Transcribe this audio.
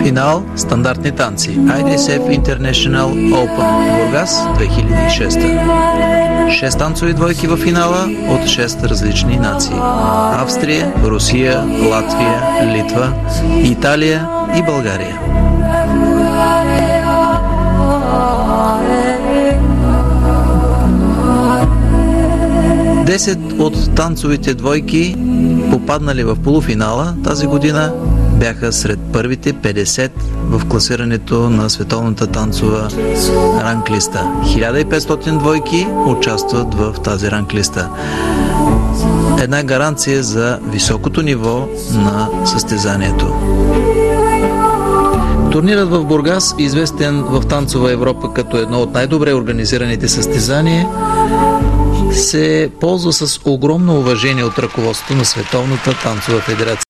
Финал – стандартни танци. IDSF International Open Бургас 2006. 6 танцови двойки в финала от 6 различни нации. Австрия, Русия, Латвия, Литва, Италия и България. Десет от танцовите двойки, попаднали в полуфинала тази година, бяха сред първите 50 в класирането на световната танцова ранглиста. 1500 двойки участват в тази ранглиста. Една гаранция за високото ниво на състезанието. Турнирът в Бургас, известен в танцова Европа като едно от най-добре организираните състезания, се ползва с огромно уважение от ръководството на Световната танцова федерация.